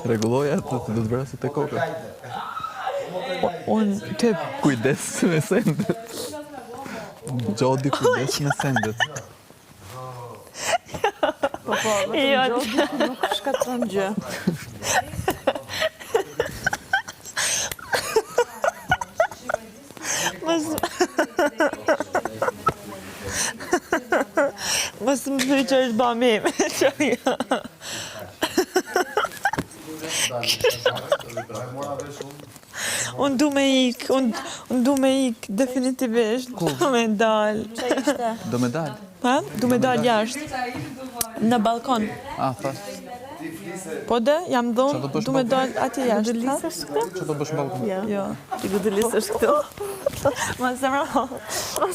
Rregulloja të të brasit e koka. Unë të Kujdes me sendet. Gjodi kujdes me sendet. jo, Nuk shkatron gjë. mos më thuj që është ba meme. Unë du me ik, definitivisht. Du me dal. Do me dal. Ha? Du me dal jashtë. Në balkon. Thash. Po dhe, jam Qa do dhonë, bësh du me balkon? dal atje jashtë. Lisesh këtu? Që do bësh në balkon? Jo. Ti gudelisësh këtu? Mos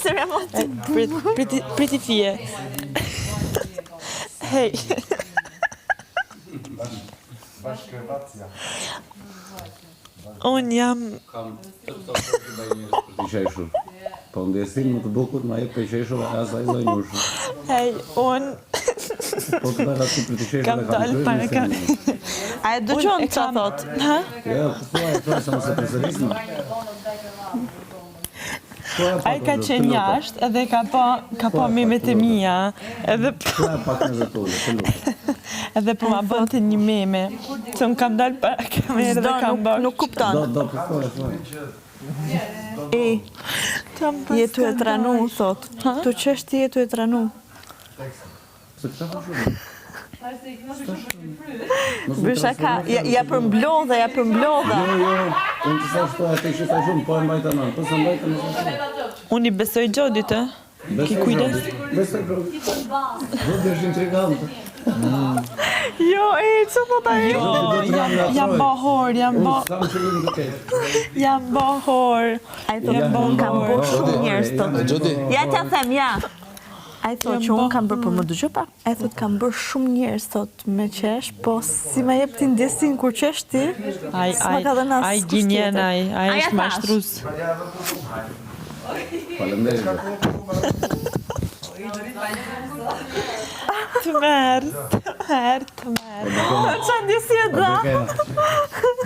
e ramo. Priti fije. Hej. Unë jam... Kam të të qeshur. Po ndjesin më të bukur, ma e për qeshur e asaj do njushur. Hej, unë... Po të da të për të qeshur Kam e kam dalë kryer para me ka... senin. A e dëgjon qa thot? Ha? Jo, po sa mëse përsërisma. Ai ka qenë jashtë edhe ka po memet e mia, edhe Pak në zëtullë, të lutë. edhe po ma bënte një meme. Se unë kam dalë para kamerë dhe kam bërë. Nuk kupton. Do, po foj. Jetu e tranu, thot. Tu qeshti jetu e tranu. Se këta ka shumë. Bysha ka, ja përmblodha. Jo, unë të sa shto e të ishë ta shumë, po e mbajta nënë. Po se mbajta në shumë. Unë i besoj Gjodit, Ki kujdes? Besoj Gjodit. Gjodit është intrigantë. Jo, që thot ajo? Jam bahor, Unë s'kam qëllim të ketë. jam bahor. A i thot, unë kam bërë shumë njerës, thot. Gjodi. Ja t'ja them, ja. A i thot që unë kam bërë, për më dëgjë pa? A i thot kam bërë shumë njerës, thot, me qesh, po si ma jep ti ndjesin kur qesh ti, s'ma ka dhe nasë Ai gjenjen, ai është mashtrus. Faleminderit. Të merë. Qa ndjesi e da?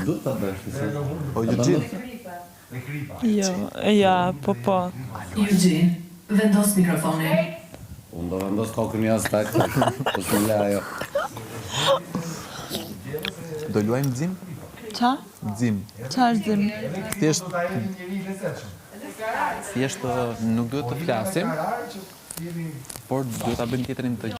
Du të bësh, se. O Eugene. Jo, ja, po. Eugene, vendos mikrofonin. Unë do vendos kokën jasë takë, po s'më le ajo. Do luajmë dzim? Qa? Dzim. Qa është zim? Thjesht nuk duhet të flasim, por duhet ta bëjmë tjetrin të